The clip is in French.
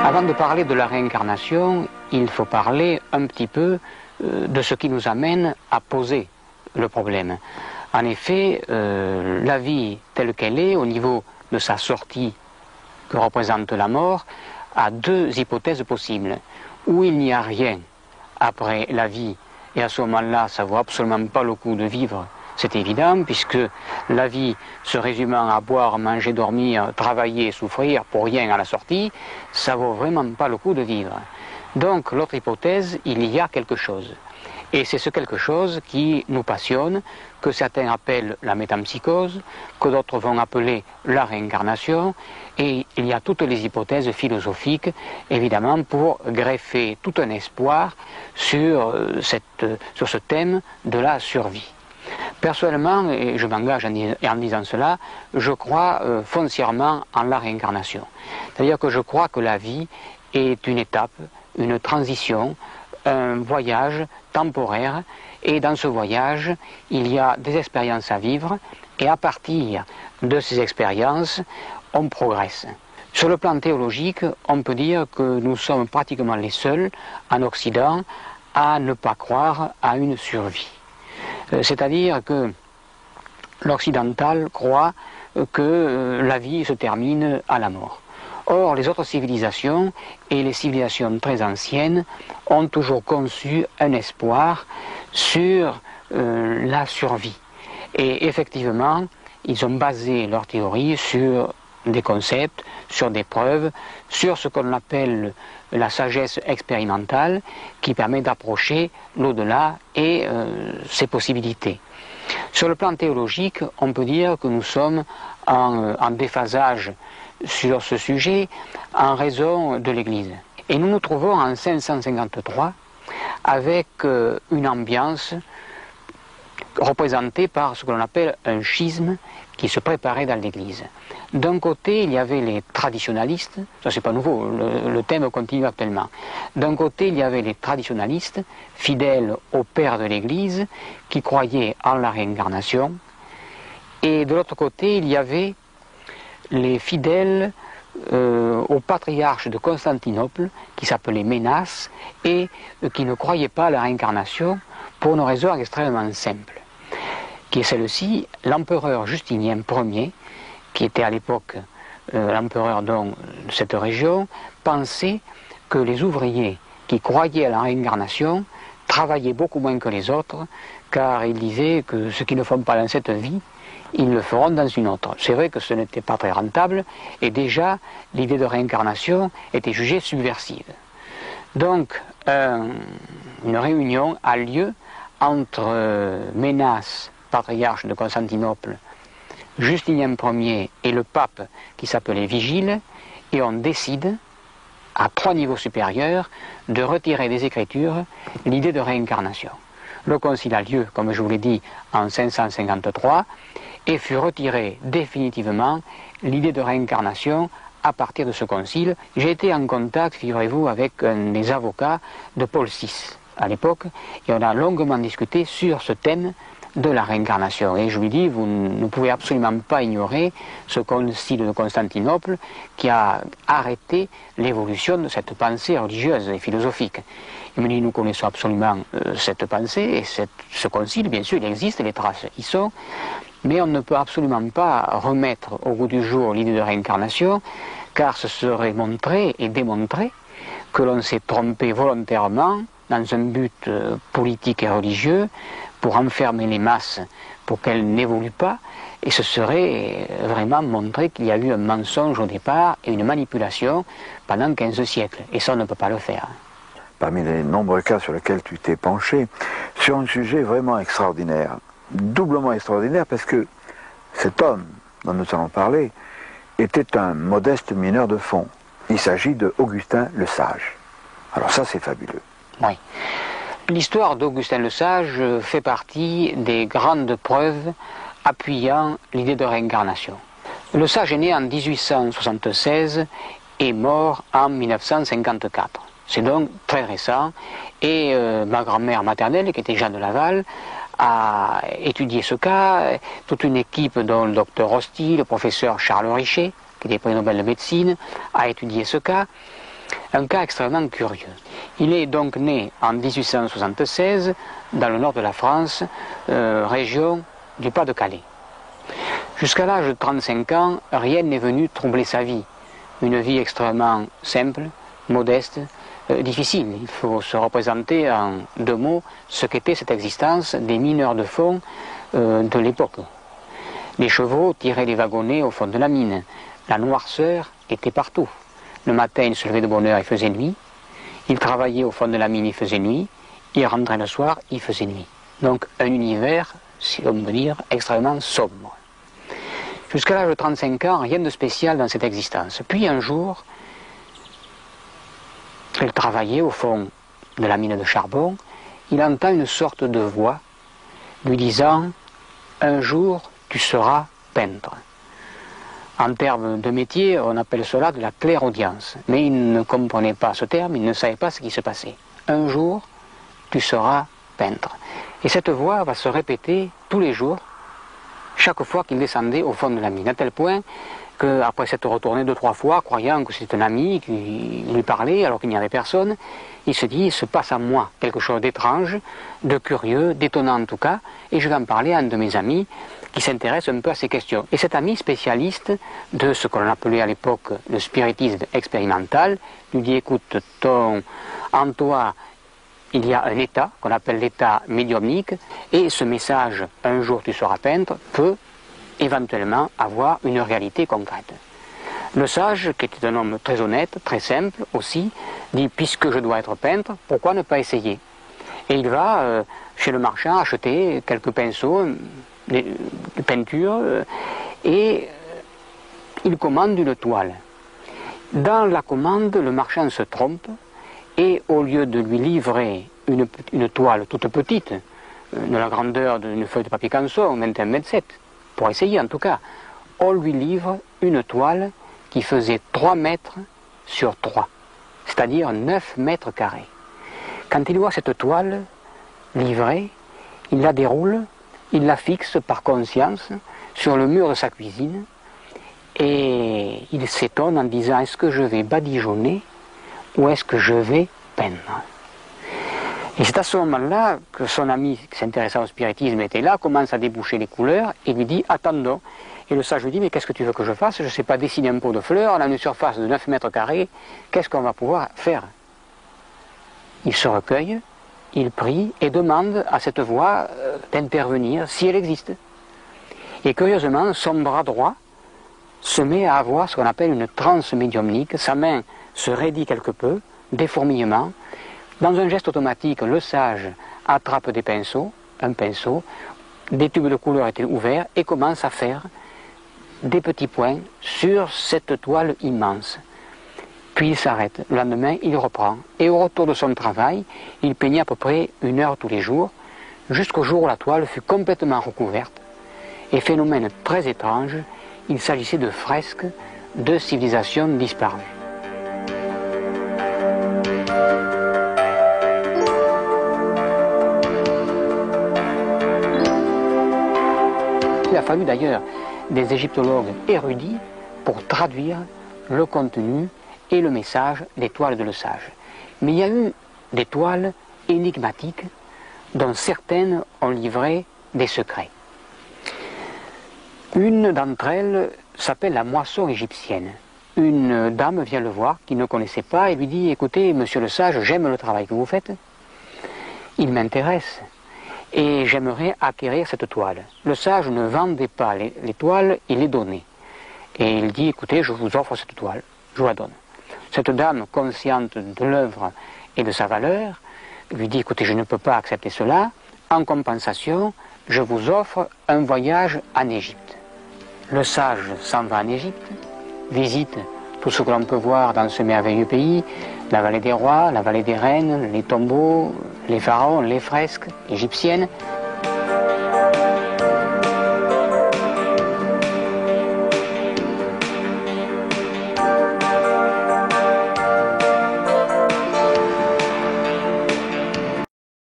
Avant de parler de la réincarnation, il faut parler un petit peu de ce qui nous amène à poser le problème. En effet, la vie telle qu'elle est, au niveau de sa sortie que représente la mort, a deux hypothèses possibles. Ou il n'y a rien après la vie, et à ce moment-là, ça ne vaut absolument pas le coup de vivre, c'est évident, puisque la vie se résumant à boire, manger, dormir, travailler, souffrir pour rien à la sortie, ça ne vaut vraiment pas le coup de vivre. Donc l'autre hypothèse, il y a quelque chose. Et c'est ce quelque chose qui nous passionne, que certains appellent la métempsychose, que d'autres vont appeler la réincarnation, et il y a toutes les hypothèses philosophiques, évidemment, pour greffer tout un espoir sur ce thème de la survie. Personnellement, et je m'engage en disant cela, je crois foncièrement en la réincarnation. C'est-à-dire que je crois que la vie est une étape, une transition, un voyage temporaire, et dans ce voyage, il y a des expériences à vivre, et à partir de ces expériences, on progresse. Sur le plan théologique, on peut dire que nous sommes pratiquement les seuls, en Occident, à ne pas croire à une survie. C'est-à-dire que l'occidental croit que la vie se termine à la mort. Or, les autres civilisations, et les civilisations très anciennes, ont toujours conçu un espoir sur la survie. Et effectivement, ils ont basé leur théorie sur des concepts, sur des preuves, sur ce qu'on appelle la sagesse expérimentale, qui permet d'approcher l'au-delà et ses possibilités. Sur le plan théologique, on peut dire que nous sommes en déphasage sur ce sujet en raison de l'Église. Et nous nous trouvons en 553 avec une ambiance représentée par ce que l'on appelle un schisme qui se préparait dans l'Église. D'un côté, il y avait les traditionalistes, ça c'est pas nouveau, le thème continue actuellement. D'un côté, il y avait les traditionalistes, fidèles au Père de l'Église, qui croyaient en la réincarnation, et de l'autre côté, il y avait les fidèles au patriarche de Constantinople, qui s'appelait Ménas, et qui ne croyaient pas à la réincarnation pour une raison extrêmement simple, qui est celle-ci: l'empereur Justinien Ier, qui était à l'époque l'empereur de cette région, pensait que les ouvriers qui croyaient à la réincarnation travaillaient beaucoup moins que les autres, car il disait que ce qu'ils ne font pas dans cette vie, ils le feront dans une autre. C'est vrai que ce n'était pas très rentable, et déjà l'idée de réincarnation était jugée subversive. Donc une réunion a lieu entre Ménas, patriarche de Constantinople, Justinien Ier et le pape qui s'appelait Vigile, et on décide, à 3 niveaux supérieurs, de retirer des Écritures l'idée de réincarnation. Le concile a lieu, comme je vous l'ai dit, en 553, et fut retirée définitivement l'idée de réincarnation à partir de ce concile. J'ai été en contact, figurez-vous, avec des avocats de Paul VI à l'époque, et on a longuement discuté sur ce thème de la réincarnation. Et je lui dis, vous ne pouvez absolument pas ignorer ce concile de Constantinople qui a arrêté l'évolution de cette pensée religieuse et philosophique. Il me dit, nous connaissons absolument cette pensée, et ce concile, bien sûr, il existe, les traces y sont, mais on ne peut absolument pas remettre au goût du jour l'idée de réincarnation, car ce serait montrer et démontrer que l'on s'est trompé volontairement dans un but politique et religieux pour enfermer les masses pour qu'elles n'évoluent pas, et ce serait vraiment montrer qu'il y a eu un mensonge au départ et une manipulation pendant 15 siècles, et ça on ne peut pas le faire. Parmi les nombreux cas sur lesquels tu t'es penché, sur un sujet vraiment extraordinaire, doublement extraordinaire parce que cet homme dont nous allons parler était un modeste mineur de fond. Il s'agit de Augustin le Sage. Alors ça c'est fabuleux. Oui. L'histoire d'Augustin le Sage fait partie des grandes preuves appuyant l'idée de réincarnation. Le Sage est né en 1876 et mort en 1954. C'est donc très récent, et ma grand-mère maternelle, qui était Jeanne de Laval, a étudié ce cas. Toute une équipe dont le docteur Rosti, le professeur Charles Richet, qui était prix Nobel de médecine, a étudié ce cas. Un cas extrêmement curieux. Il est donc né en 1876 dans le nord de la France, région du Pas-de-Calais. Jusqu'à l'âge de 35 ans, rien n'est venu troubler sa vie. Une vie extrêmement simple, modeste, difficile. Il faut se représenter en 2 mots ce qu'était cette existence des mineurs de fond de l'époque. Les chevaux tiraient les wagonnets au fond de la mine. La noirceur était partout. Le matin, il se levait de bonne heure, il faisait nuit. Il travaillait au fond de la mine, il faisait nuit. Il rentrait le soir, il faisait nuit. Donc un univers, si l'on peut dire, extrêmement sombre. Jusqu'à l'âge de 35 ans, rien de spécial dans cette existence. Puis un jour, il travaillait au fond de la mine de charbon. Il entend une sorte de voix lui disant « Un jour, tu seras peintre ». En termes de métier, on appelle cela de la clairaudience. Mais il ne comprenait pas ce terme, il ne savait pas ce qui se passait. Un jour, tu seras peintre. Et cette voix va se répéter tous les jours, chaque fois qu'il descendait au fond de la mine, à tel point qu'après s'être retourné 2-3 fois, croyant que c'était un ami qui lui parlait alors qu'il n'y avait personne, il se dit, il se passe à moi quelque chose d'étrange, de curieux, d'étonnant en tout cas, et je vais en parler à un de mes amis qui s'intéresse un peu à ces questions. Et cet ami spécialiste de ce qu'on appelait à l'époque le spiritisme expérimental, lui dit, écoute, en toi, il y a un état qu'on appelle l'état médiumnique, et ce message, un jour tu seras peintre, peut éventuellement avoir une réalité concrète. Le sage, qui était un homme très honnête, très simple aussi, dit, puisque je dois être peintre, pourquoi ne pas essayer? Et il va chez le marchand acheter quelques pinceaux, de peinture, et il commande une toile. Dans la commande, le marchand se trompe, et au lieu de lui livrer une toile toute petite, de la grandeur d'une feuille de papier canson, 21,7 m, pour essayer en tout cas, on lui livre une toile qui faisait 3 mètres sur 3, c'est-à-dire 9 mètres carrés. Quand il voit cette toile livrée, il la déroule, il la fixe par conscience sur le mur de sa cuisine, et il s'étonne en disant, est-ce que je vais badigeonner ou est-ce que je vais peindre? Et c'est à ce moment-là que son ami qui s'intéressait au spiritisme était là, commence à déboucher les couleurs et lui dit, attendons. Et le sage lui dit, mais qu'est-ce que tu veux que je fasse? Je ne sais pas dessiner un pot de fleurs, on a une surface de 9 mètres carrés, qu'est-ce qu'on va pouvoir faire? Il se recueille, il prie et demande à cette voix d'intervenir si elle existe. Et curieusement, son bras droit se met à avoir ce qu'on appelle une transe médiumnique, sa main se raidit quelque peu, des fourmillements. Dans un geste automatique, le sage attrape des pinceaux, un pinceau, des tubes de couleur étaient ouverts et commence à faire des petits points sur cette toile immense. Puis il s'arrête. Le lendemain, il reprend. Et au retour de son travail, il peignait à peu près 1 heure tous les jours, jusqu'au jour où la toile fut complètement recouverte. Et phénomène très étrange, il s'agissait de fresques de civilisations disparues. Il a fallu d'ailleurs des égyptologues érudits pour traduire le contenu et le message des toiles de Le Sage. Mais il y a eu des toiles énigmatiques dont certaines ont livré des secrets. Une d'entre elles s'appelle la moisson égyptienne. Une dame vient le voir qui ne connaissait pas et lui dit, écoutez, monsieur le sage, j'aime le travail que vous faites, il m'intéresse et j'aimerais acquérir cette toile. Le sage ne vendait pas les toiles, il les donnait. Et il dit, écoutez, je vous offre cette toile, je vous la donne. Cette dame, consciente de l'œuvre et de sa valeur, lui dit, écoutez, je ne peux pas accepter cela, en compensation, je vous offre un voyage en Égypte. Le sage s'en va en Égypte, visite tout ce que l'on peut voir dans ce merveilleux pays, la vallée des rois, la vallée des reines, les tombeaux, les pharaons, les fresques égyptiennes,